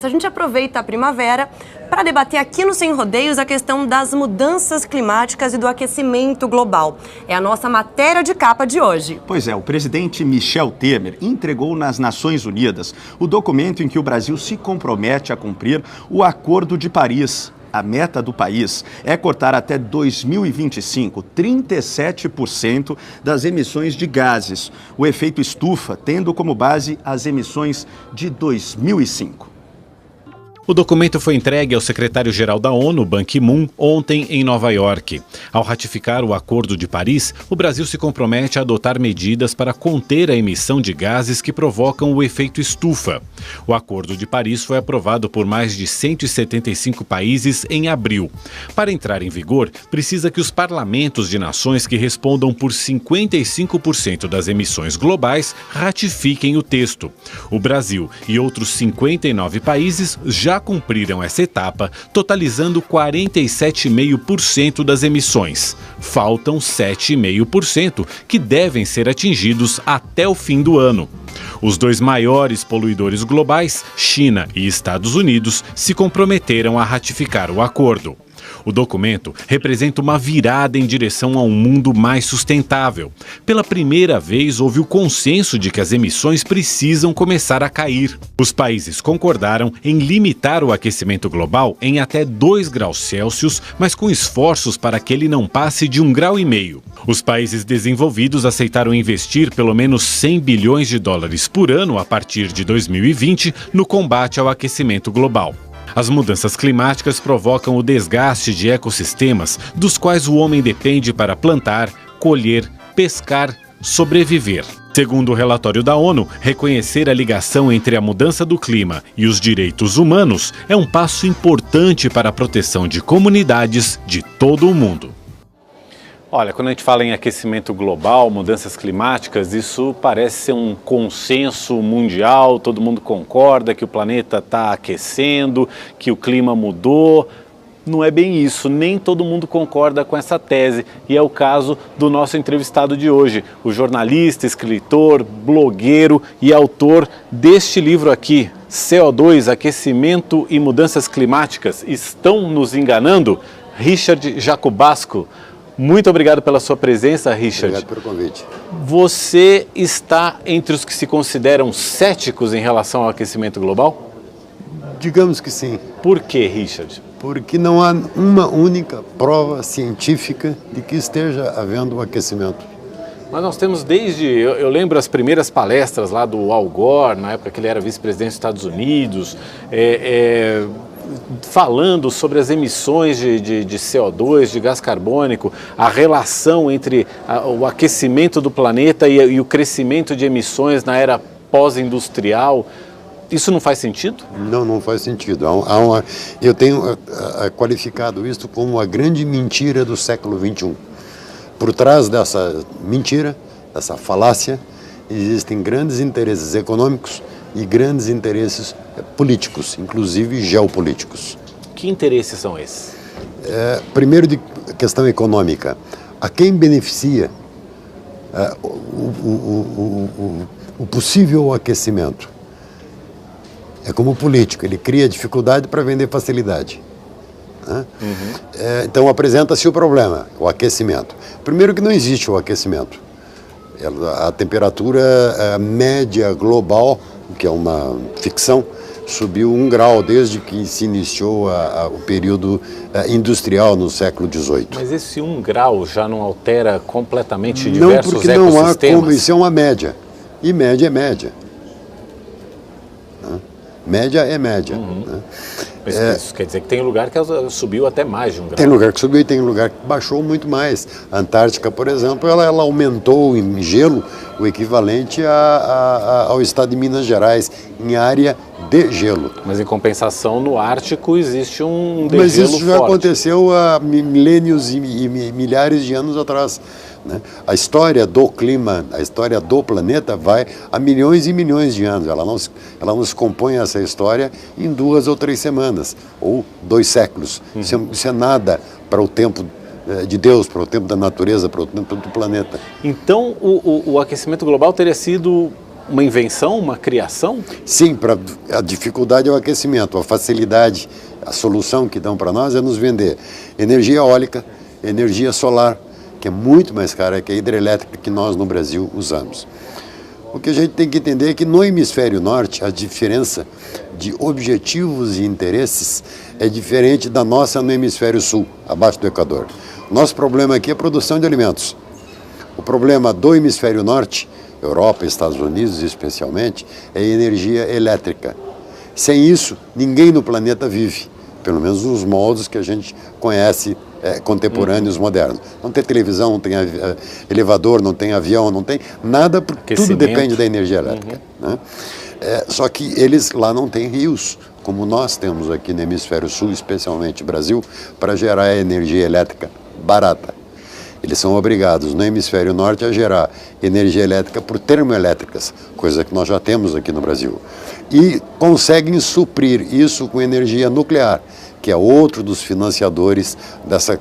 A gente aproveita a primavera para debater aqui no Sem Rodeios a questão das mudanças climáticas e do aquecimento global. É a nossa matéria de capa de hoje. Pois é, o presidente Michel Temer entregou nas Nações Unidas o documento em que o Brasil se compromete a cumprir o Acordo de Paris. A meta do país é cortar até 2025 37% das emissões de gases, o efeito estufa tendo como base as emissões de 2005. O documento foi entregue ao secretário-geral da ONU, Ban Ki-moon, ontem em Nova York. Ao ratificar o Acordo de Paris, o Brasil se compromete a adotar medidas para conter a emissão de gases que provocam o efeito estufa. O Acordo de Paris foi aprovado por mais de 175 países em abril. Para entrar em vigor, precisa que os parlamentos de nações que respondam por 55% das emissões globais ratifiquem o texto. O Brasil e outros 59 países já cumpriram essa etapa, totalizando 47,5% das emissões. Faltam 7,5% que devem ser atingidos até o fim do ano. Os dois maiores poluidores globais, China e Estados Unidos, se comprometeram a ratificar o acordo. O documento representa uma virada em direção a um mundo mais sustentável. Pela primeira vez, houve o consenso de que as emissões precisam começar a cair. Os países concordaram em limitar o aquecimento global em até 2 graus Celsius, mas com esforços para que ele não passe de 1,5 graus. Os países desenvolvidos aceitaram investir pelo menos 100 bilhões de dólares por ano a partir de 2020 no combate ao aquecimento global. As mudanças climáticas provocam o desgaste de ecossistemas dos quais o homem depende para plantar, colher, pescar, sobreviver. Segundo o relatório da ONU, reconhecer a ligação entre a mudança do clima e os direitos humanos é um passo importante para a proteção de comunidades de todo o mundo. Olha, quando a gente fala em aquecimento global, mudanças climáticas, isso parece ser um consenso mundial, todo mundo concorda que o planeta está aquecendo, que o clima mudou. Não é bem isso, nem todo mundo concorda com essa tese, e é o caso do nosso entrevistado de hoje, o jornalista, escritor, blogueiro e autor deste livro aqui, CO2, Aquecimento e Mudanças Climáticas, Estão Nos Enganando? Richard Jacobasco. Muito obrigado pela sua presença, Richard. Obrigado pelo convite. Você está entre os que se consideram céticos em relação ao aquecimento global? Digamos que sim. Por que, Richard? Porque não há uma única prova científica de que esteja havendo um aquecimento. Mas nós temos eu lembro as primeiras palestras lá do Al Gore, na época que ele era vice-presidente dos Estados Unidos, falando sobre as emissões de CO2, de gás carbônico, a relação entre o aquecimento do planeta e o crescimento de emissões na era pós-industrial. Isso não faz sentido? Não, não faz sentido. Eu tenho qualificado isso como a grande mentira do século XXI. Por trás dessa mentira, dessa falácia, existem grandes interesses econômicos e grandes interesses políticos, inclusive geopolíticos. Que interesses são esses? Primeiro, de questão econômica. A quem beneficia o possível aquecimento? É como o político, ele cria dificuldade para vender facilidade. Né? Então apresenta-se o problema, o aquecimento. Primeiro que não existe o aquecimento. A temperatura média global, que é uma ficção, subiu 1 grau desde que se iniciou o período industrial no século XVIII. Mas esse 1 grau já não altera completamente diversos ecossistemas? Não, porque não há como, isso é uma média. E média é média. Média é média. Né? Mas isso quer dizer que tem lugar que subiu até mais de 1 grau. Tem lugar que subiu e tem lugar que baixou muito mais. A Antártica, por exemplo, ela aumentou em gelo o equivalente ao estado de Minas Gerais, em área de gelo. Mas em compensação, no Ártico existe um degelo Mas isso já forte. aconteceu há milênios e milhares de anos atrás. Né? A história do clima, a história do planeta vai há milhões e milhões de anos. Ela não se compõe essa história em 2 ou 3 semanas, ou 2 séculos. Isso é nada para o tempo de Deus, para o tempo da natureza, para o tempo do planeta. Então o aquecimento global teria sido uma invenção, uma criação? Sim, a dificuldade é o aquecimento, a facilidade, a solução que dão para nós é nos vender energia eólica, energia solar, que é muito mais cara que a hidrelétrica que nós no Brasil usamos. O que a gente tem que entender é que no hemisfério norte a diferença de objetivos e interesses é diferente da nossa no hemisfério sul, abaixo do Equador. Nosso problema aqui é a produção de alimentos. O problema do hemisfério norte, Europa, Estados Unidos especialmente, é a energia elétrica. Sem isso, ninguém no planeta vive, pelo menos nos moldes que a gente conhece contemporâneos, modernos. Não tem televisão, não tem elevador, não tem avião, não tem nada, porque tudo depende da energia elétrica. Né? Só que eles lá não têm rios, como nós temos aqui no hemisfério sul, especialmente Brasil, para gerar energia elétrica barata. Eles são obrigados no hemisfério norte a gerar energia elétrica por termoelétricas, coisa que nós já temos aqui no Brasil. E conseguem suprir isso com energia nuclear, que é outro dos financiadores dessa,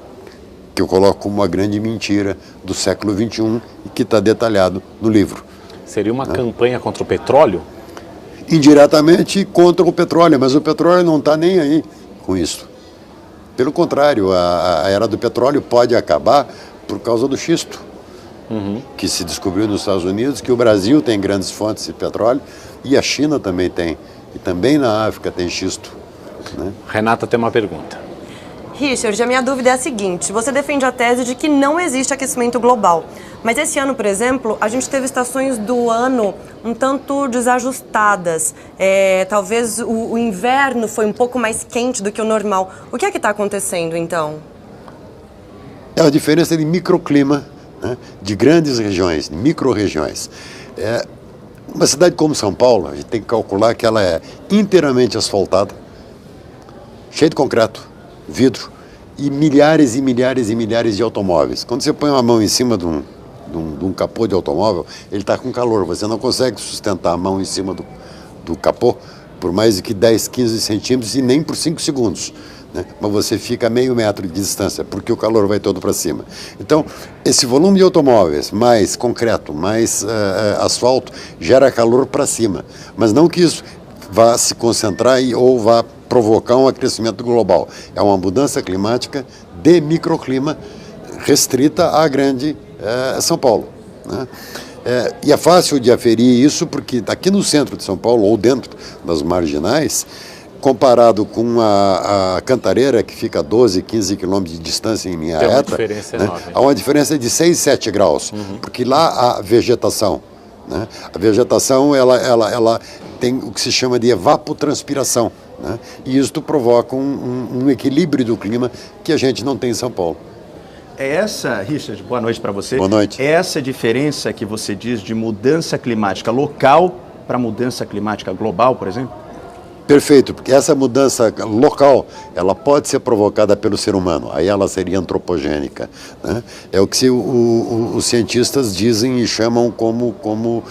que eu coloco como uma grande mentira do século XXI e que está detalhado no livro. Seria uma campanha contra o petróleo? Indiretamente contra o petróleo, mas o petróleo não está nem aí com isso. Pelo contrário, a era do petróleo pode acabar por causa do xisto, que se descobriu nos Estados Unidos, que o Brasil tem grandes fontes de petróleo e a China também tem, e também na África tem xisto. Né? Renata tem uma pergunta. Richard, a minha dúvida é a seguinte: você defende a tese de que não existe aquecimento global, mas esse ano, por exemplo, a gente teve estações do ano um tanto desajustadas. Talvez o inverno foi um pouco mais quente do que o normal. O que é que está acontecendo, então? É a diferença de microclima, né, de grandes regiões, micro-regiões. Uma cidade como São Paulo, a gente tem que calcular que ela é inteiramente asfaltada, cheia de concreto, vidro, e milhares e milhares e milhares de automóveis. Quando você põe uma mão em cima de um capô de automóvel, ele está com calor, você não consegue sustentar a mão em cima do capô por mais de que 10, 15 centímetros e nem por 5 segundos. Né? Mas você fica a meio metro de distância, porque o calor vai todo para cima. Então, esse volume de automóveis, mais concreto, mais asfalto, gera calor para cima. Mas não que isso vá se concentrar ou vá provocar um aquecimento global. É uma mudança climática de microclima restrita à grande São Paulo. Né? E é fácil de aferir isso porque aqui no centro de São Paulo, ou dentro das marginais, comparado com a Cantareira, que fica a 12, 15 quilômetros de distância em linha reta, diferença enorme. Há uma diferença de 6, 7 graus, porque lá há vegetação. Né? A vegetação ela tem o que se chama de evapotranspiração, né? E isso provoca um equilíbrio do clima que a gente não tem em São Paulo. É essa, Richard, boa noite para você. Boa noite. É essa diferença que você diz de mudança climática local para mudança climática global, por exemplo? Perfeito, porque essa mudança local, ela pode ser provocada pelo ser humano, aí ela seria antropogênica. Né? É o que os cientistas dizem e chamam como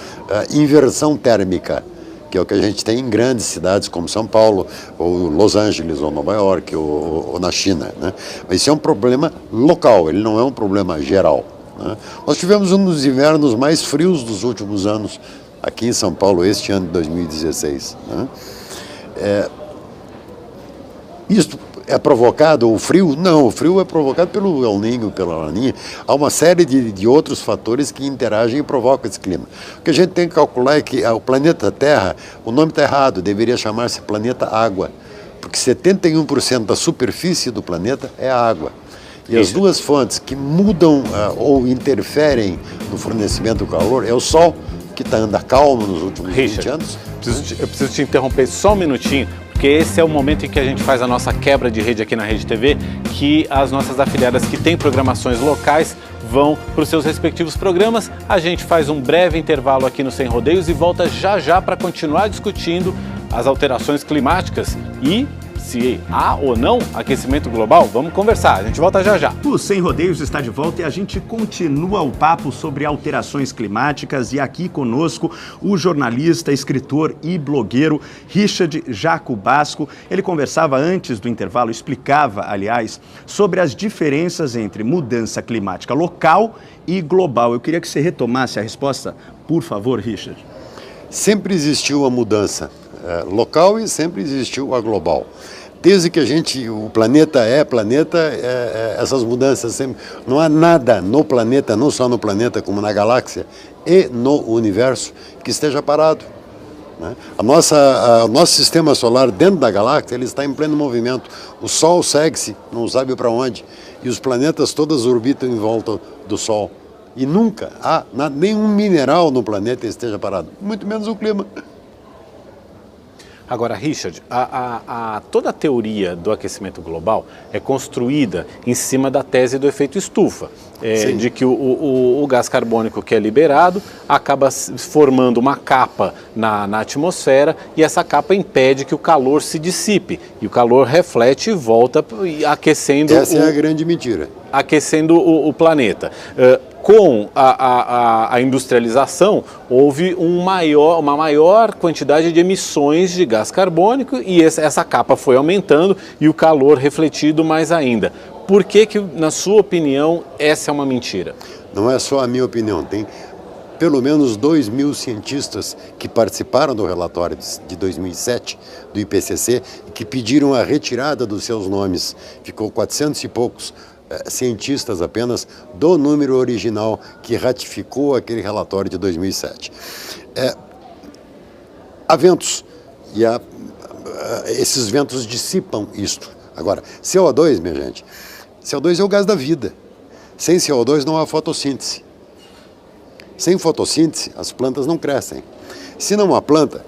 inversão térmica, que é o que a gente tem em grandes cidades como São Paulo, ou Los Angeles, ou Nova York, ou na China. Né? Mas isso é um problema local, ele não é um problema geral. Né? Nós tivemos um dos invernos mais frios dos últimos anos aqui em São Paulo, este ano de 2016. Né? Isso é provocado, o frio? Não, o frio é provocado pelo El Niño, pela Laninha. Há uma série de outros fatores que interagem e provocam esse clima. O que a gente tem que calcular é que o planeta Terra, o nome está errado, deveria chamar-se planeta Água, porque 71% da superfície do planeta é água. E as duas fontes que mudam ou interferem no fornecimento do calor é o Sol, que anda calmo nos últimos 20 anos. Eu preciso te interromper só um minutinho, porque esse é o momento em que a gente faz a nossa quebra de rede aqui na Rede TV, que as nossas afiliadas que têm programações locais vão para os seus respectivos programas. A gente faz um breve intervalo aqui no Sem Rodeios e volta já já para continuar discutindo as alterações climáticas e se há ou não aquecimento global. Vamos conversar, a gente volta já já. O Sem Rodeios está de volta e a gente continua o papo sobre alterações climáticas e aqui conosco o jornalista, escritor e blogueiro Richard Jacobasco. Ele conversava antes do intervalo, explicava, aliás, sobre as diferenças entre mudança climática local e global. Eu queria que você retomasse a resposta, por favor, Richard. sempre existiu a mudança local e sempre existiu a global. Desde que o planeta é planeta, essas mudanças sempre... Não há nada no planeta, não só no planeta, como na galáxia e no universo, que esteja parado, né? O nosso sistema solar dentro da galáxia, ele está em pleno movimento. O Sol segue-se, não sabe para onde, e os planetas todos orbitam em volta do Sol. E nunca há nenhum mineral no planeta esteja parado, muito menos o clima. Agora, Richard, toda a teoria do aquecimento global é construída em cima da tese do efeito estufa, de que o gás carbônico que é liberado acaba formando uma capa na atmosfera e essa capa impede que o calor se dissipe. E o calor reflete e volta aquecendo... Essa é a grande mentira. Aquecendo o planeta. Com a industrialização, houve uma maior quantidade de emissões de gás carbônico e essa capa foi aumentando e o calor refletido mais ainda. Por que, na sua opinião, essa é uma mentira? Não é só a minha opinião, tem pelo menos 2.000 cientistas que participaram do relatório de 2007 do IPCC e que pediram a retirada dos seus nomes. Ficou 400 e poucos cientistas apenas do número original que ratificou aquele relatório de 2007. Há ventos e esses ventos dissipam isto. Agora, CO2, minha gente, CO2 é o gás da vida. Sem CO2 não há fotossíntese. Sem fotossíntese, as plantas não crescem. Se não há planta,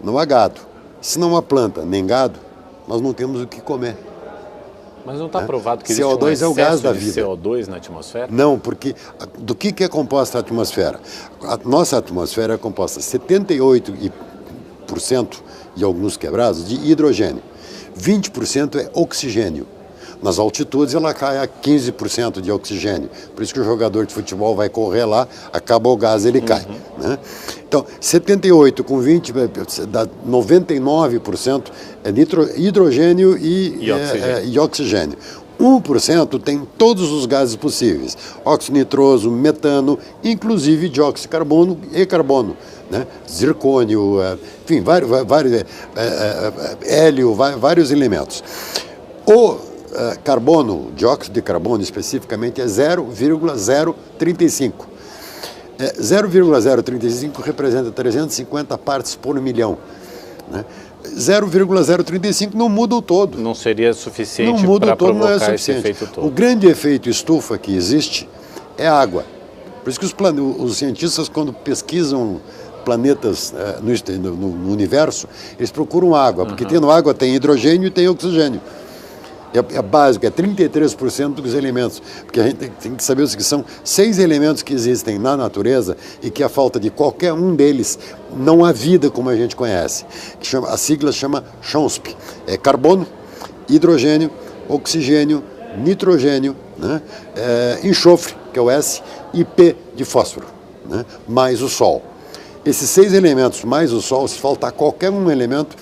não há gado. Se não há planta nem gado, nós não temos o que comer. Mas não está provado que existe CO2 é o gás da vida. CO2 na atmosfera? Não, porque do que é composta a atmosfera? A nossa atmosfera é composta 78% e alguns quebrados de hidrogênio. 20% é oxigênio. Nas altitudes ela cai a 15% de oxigênio. Por isso que o jogador de futebol vai correr lá, acaba o gás, ele cai. Né? Então, 78 com 20, dá 99% é hidrogênio e oxigênio. 1% tem todos os gases possíveis. Óxido nitroso, metano, inclusive dióxido de carbono e carbono. Né? Zircônio, enfim, hélio, vários elementos. O carbono, dióxido de carbono especificamente, é 0,035. 0,035 representa 350 partes por milhão. Né? 0,035 não muda o todo. Não seria suficiente para provocar esse efeito todo. O grande efeito estufa que existe é a água. Por isso que os cientistas, quando pesquisam planetas no universo, eles procuram água, porque tendo água tem hidrogênio e tem oxigênio. É básico, é 33% dos elementos, porque a gente tem que saber que são 6 elementos que existem na natureza e que a falta de qualquer um deles não há vida como a gente conhece. A sigla chama CHONSP, é carbono, hidrogênio, oxigênio, nitrogênio, né? Enxofre, que é o S, e P de fósforo, né? Mais o Sol. Esses 6 elementos mais o Sol, se faltar qualquer um elemento,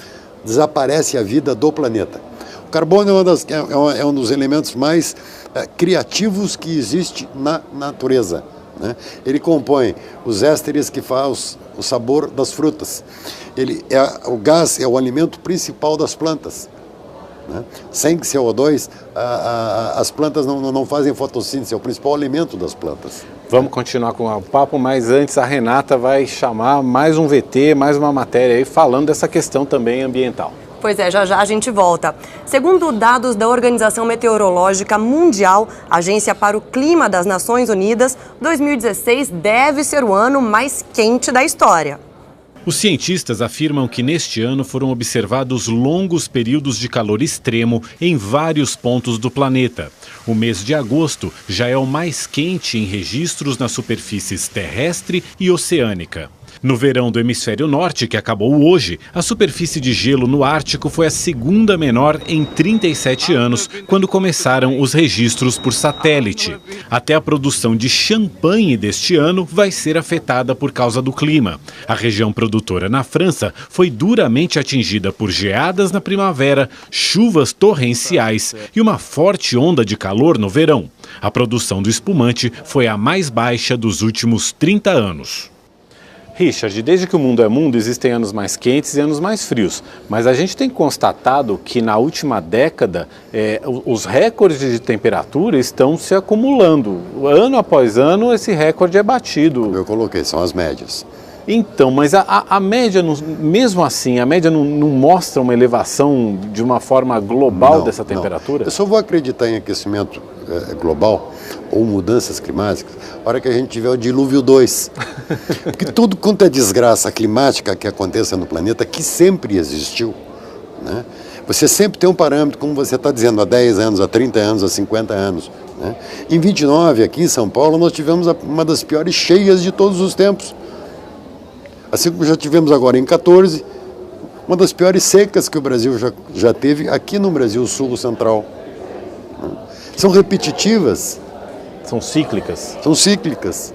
desaparece a vida do planeta. O carbono é um dos elementos mais criativos que existe na natureza. Né? Ele compõe os ésteres que faz o sabor das frutas. O gás é o alimento principal das plantas. Né? Sem CO2, as plantas não fazem fotossíntese, é o principal alimento das plantas. Vamos continuar com o papo, mas antes a Renata vai chamar mais um VT, mais uma matéria aí falando dessa questão também ambiental. Pois é, já já a gente volta. Segundo dados da Organização Meteorológica Mundial, Agência para o Clima das Nações Unidas, 2016 deve ser o ano mais quente da história. Os cientistas afirmam que neste ano foram observados longos períodos de calor extremo em vários pontos do planeta. O mês de agosto já é o mais quente em registros nas superfícies terrestre e oceânica. No verão do hemisfério norte, que acabou hoje, a superfície de gelo no Ártico foi a segunda menor em 37 anos, quando começaram os registros por satélite. Até a produção de champanhe deste ano vai ser afetada por causa do clima. A região produtora na França foi duramente atingida por geadas na primavera, chuvas torrenciais e uma forte onda de calor no verão. A produção do espumante foi a mais baixa dos últimos 30 anos. Richard, desde que o mundo é mundo, existem anos mais quentes e anos mais frios, mas a gente tem constatado que na última década os recordes de temperatura estão se acumulando. Ano após ano esse recorde é batido. Eu coloquei, são as médias. Então, mas a média, mesmo assim, a média não mostra uma elevação de uma forma global dessa temperatura? Eu só vou acreditar em aquecimento global ou mudanças climáticas na hora que a gente tiver o dilúvio 2. Porque tudo quanto é desgraça climática que aconteça no planeta, que sempre existiu, né? Você sempre tem um parâmetro, como você está dizendo, há 10 anos, há 30 anos, há 50 anos. Né? Em 29, aqui em São Paulo, nós tivemos uma das piores cheias de todos os tempos. Assim como já tivemos agora em 14, uma das piores secas que o Brasil já teve aqui no Brasil Sul Central. São repetitivas. São cíclicas. São cíclicas.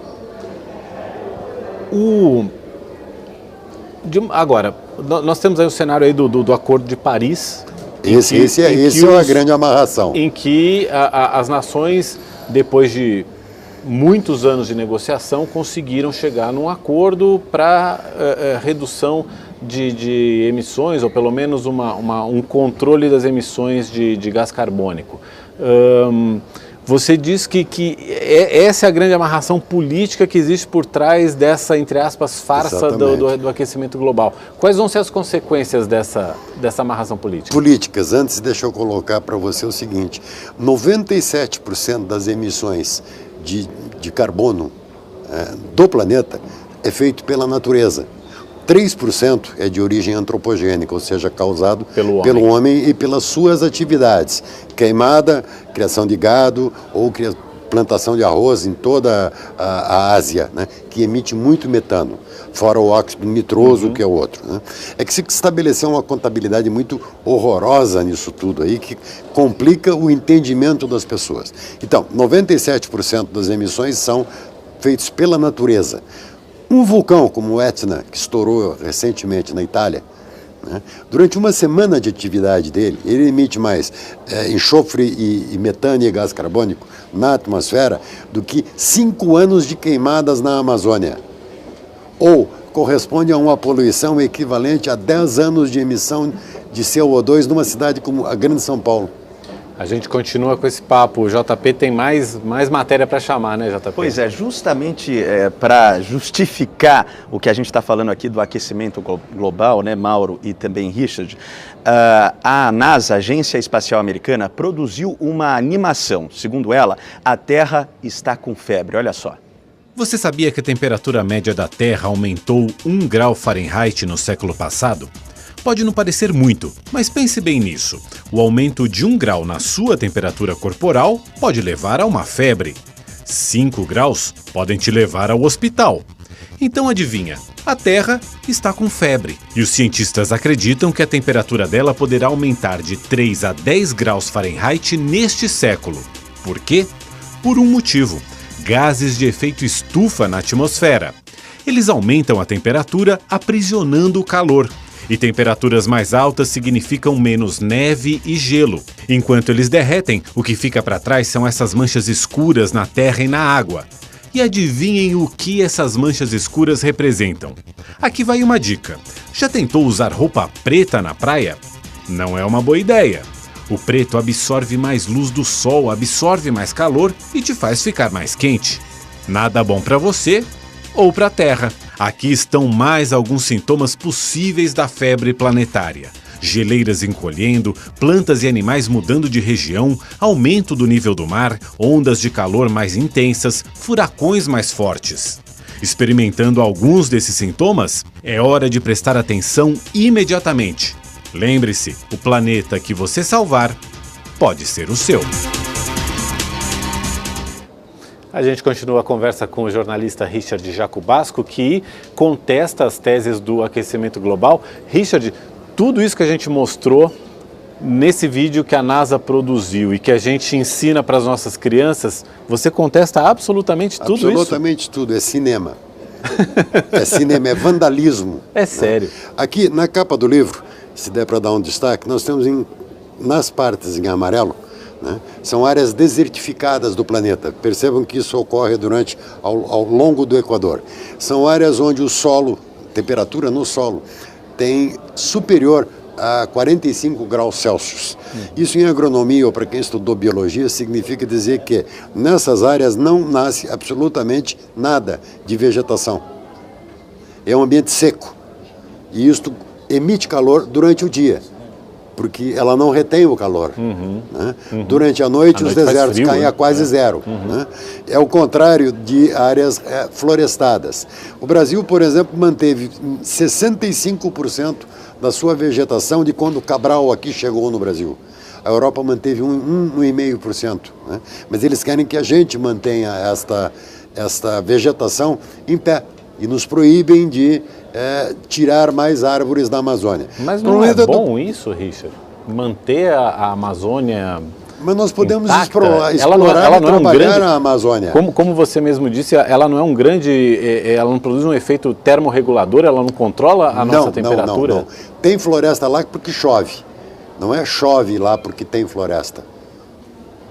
Agora, nós temos aí o cenário aí do Acordo de Paris. Esse é uma grande amarração. Em que as nações, depois de muitos anos de negociação, conseguiram chegar num acordo para redução de emissões, ou pelo menos um controle das emissões de gás carbônico. Você diz que essa é a grande amarração política que existe por trás dessa, entre aspas, farsa do aquecimento global. Quais vão ser as consequências dessa amarração política? Políticas. Antes, deixa eu colocar para você o seguinte: 97% das emissões de carbono do planeta é feito pela natureza. 3% é de origem antropogênica, ou seja, causado pelo homem e pelas suas atividades. Queimada, criação de gado ou plantação de arroz em toda a Ásia, né, que emite muito metano, fora o óxido nitroso, que é outro. Né. É que se estabeleceu uma contabilidade muito horrorosa nisso tudo aí, que complica o entendimento das pessoas. Então, 97% das emissões são feitas pela natureza. Um vulcão como o Etna, que estourou recentemente na Itália, né, durante uma semana de atividade dele, ele emite mais enxofre e metano e gás carbônico na atmosfera do que 5 anos de queimadas na Amazônia. Ou corresponde a uma poluição equivalente a 10 anos de emissão de CO2 numa cidade como a Grande São Paulo. A gente continua com esse papo. O JP tem mais matéria para chamar, né, JP? Pois é, justamente para justificar o que a gente está falando aqui do aquecimento global, né, Mauro e também Richard, a NASA, a Agência Espacial Americana, produziu uma animação. Segundo ela, a Terra está com febre. Olha só. Você sabia que a temperatura média da Terra aumentou 1 grau Fahrenheit no século passado? Pode não parecer muito, mas pense bem nisso. O aumento de 1 grau na sua temperatura corporal pode levar a uma febre. 5 graus podem te levar ao hospital. Então adivinha, a Terra está com febre. E os cientistas acreditam que a temperatura dela poderá aumentar de 3 a 10 graus Fahrenheit neste século. Por quê? Por um motivo: gases de efeito estufa na atmosfera. Eles aumentam a temperatura aprisionando o calor. E temperaturas mais altas significam menos neve e gelo. Enquanto eles derretem, o que fica para trás são essas manchas escuras na terra e na água. E adivinhem o que essas manchas escuras representam? Aqui vai uma dica. Já tentou usar roupa preta na praia? Não é uma boa ideia. O preto absorve mais luz do sol, absorve mais calor e te faz ficar mais quente. Nada bom para você ou para a Terra. Aqui estão mais alguns sintomas possíveis da febre planetária: geleiras encolhendo, plantas e animais mudando de região, aumento do nível do mar, ondas de calor mais intensas, furacões mais fortes. Experimentando alguns desses sintomas, é hora de prestar atenção imediatamente. Lembre-se, o planeta que você salvar pode ser o seu. A gente continua a conversa com o jornalista Richard Jacobasco, que contesta as teses do aquecimento global. Richard, tudo isso que a gente mostrou nesse vídeo que a NASA produziu e que a gente ensina para as nossas crianças, você contesta absolutamente tudo isso? Absolutamente tudo, é cinema. É cinema, é vandalismo. É sério. Né? Aqui na capa do livro, se der para dar um destaque, nós temos nas partes em amarelo, né? São áreas desertificadas do planeta. Percebam que isso ocorre ao longo do Equador. São áreas onde o solo, temperatura no solo, tem superior a 45 graus Celsius. Isso em agronomia, ou para quem estudou biologia, significa dizer que nessas áreas não nasce absolutamente nada de vegetação. É um ambiente seco. E isto emite calor durante o dia, porque ela não retém o calor. Né? Durante a noite os desertos frio, caem a quase zero. Né? É o contrário de áreas florestadas. O Brasil, por exemplo, manteve 65% da sua vegetação de quando o Cabral aqui chegou no Brasil. A Europa manteve 1,5%. Né? Mas eles querem que a gente mantenha esta vegetação em pé e nos proíbem de tirar mais árvores da Amazônia. Mas não é bom isso, Richard? Manter a Amazônia... Mas nós podemos explorar e trabalhar a Amazônia. Como você mesmo disse, ela não é um grande... Ela não produz um efeito termorregulador? Ela não controla a nossa temperatura? Não. Tem floresta lá porque chove. Não é chove lá porque tem floresta.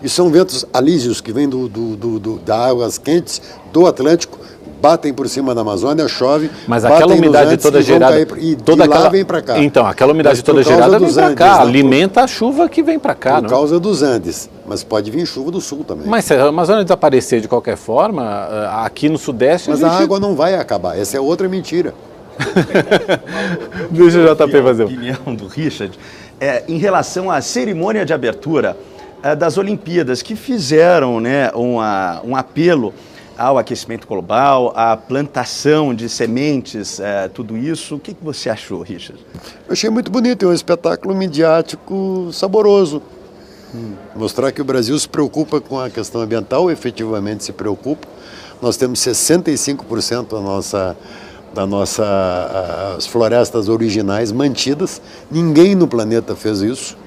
E são ventos alísios que vêm das águas quentes do Atlântico, batem por cima da Amazônia, chove, mas aquela umidade toda gerada toda lá vem para cá. Então, aquela umidade toda gerada vem para cá, alimenta a chuva que vem para cá. Por causa dos Andes, mas pode vir chuva do sul também. Mas se a Amazônia desaparecer de qualquer forma, aqui no Sudeste... Mas a água não vai acabar, essa é outra mentira. Deixa o JP fazer. A opinião do Richard em relação à cerimônia de abertura das Olimpíadas, que fizeram, né, um apelo ao aquecimento global, à plantação de sementes, tudo isso. O que você achou, Richard? Eu achei muito bonito, é um espetáculo midiático saboroso. Mostrar que o Brasil se preocupa com a questão ambiental, efetivamente se preocupa. Nós temos 65% as florestas originais mantidas. Ninguém no planeta fez isso.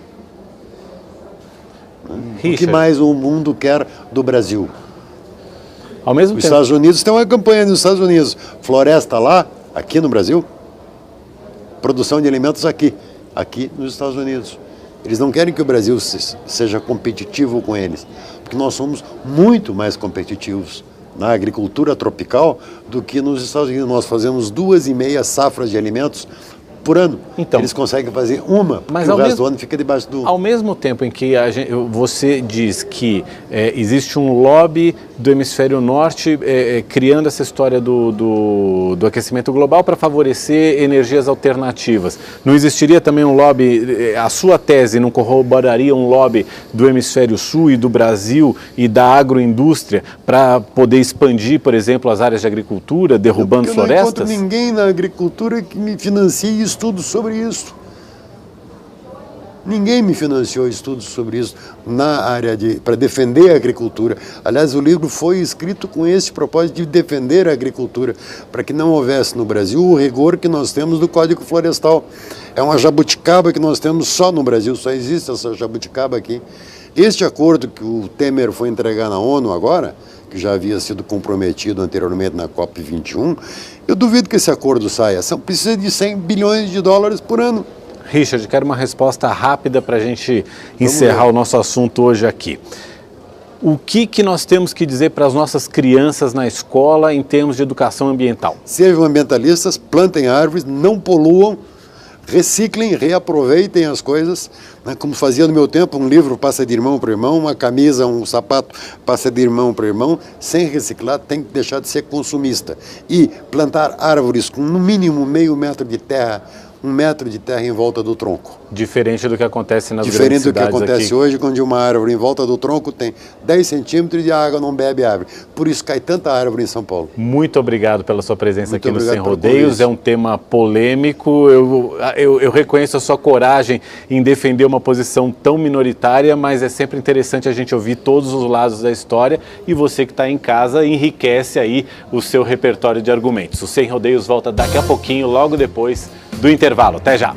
Richard, o que mais o mundo quer do Brasil? Ao mesmo Os tempo... Estados Unidos tem uma campanha nos Estados Unidos. Floresta lá, aqui no Brasil. Produção de alimentos aqui nos Estados Unidos. Eles não querem que o Brasil seja competitivo com eles, porque nós somos muito mais competitivos na agricultura tropical do que nos Estados Unidos. Nós fazemos 2,5 safras de alimentos por ano. Então, eles conseguem fazer uma, porque o resto do ano fica debaixo do... Ao mesmo tempo em que você diz que existe um lobby do hemisfério norte criando essa história do aquecimento global para favorecer energias alternativas, não existiria também um lobby, a sua tese não corroboraria um lobby do hemisfério sul e do Brasil e da agroindústria para poder expandir, por exemplo, as áreas de agricultura, derrubando florestas? Eu não encontro ninguém na agricultura que me financie estudos sobre isso. Ninguém me financiou estudos sobre isso na área para defender a agricultura. Aliás, o livro foi escrito com esse propósito de defender a agricultura, para que não houvesse no Brasil o rigor que nós temos do Código Florestal. É uma jabuticaba que nós temos só no Brasil, só existe essa jabuticaba aqui. Este acordo que o Temer foi entregar na ONU agora, que já havia sido comprometido anteriormente na COP21, eu duvido que esse acordo saia. Precisa de 100 bilhões de dólares por ano. Richard, quero uma resposta rápida para a gente encerrar o nosso assunto hoje aqui. O que nós temos que dizer para as nossas crianças na escola em termos de educação ambiental? Sejam ambientalistas, plantem árvores, não poluam, reciclem, reaproveitem as coisas, né? Como fazia no meu tempo, um livro passa de irmão para irmão, uma camisa, um sapato passa de irmão para irmão. Sem reciclar, tem que deixar de ser consumista. E plantar árvores com no mínimo meio metro de terra, 1 metro de terra em volta do tronco. Diferente do que acontece nas grandes cidades. Diferente do que acontece aqui hoje, quando uma árvore em volta do tronco tem 10 centímetros de água, não bebe árvore. Por isso cai tanta árvore em São Paulo. Muito obrigado pela sua presença aqui no Sem Rodeios. É um tema polêmico. Eu reconheço a sua coragem em defender uma posição tão minoritária, mas é sempre interessante a gente ouvir todos os lados da história, e você que está em casa enriquece aí o seu repertório de argumentos. O Sem Rodeios volta daqui a pouquinho, logo depois do intervalo. Até já!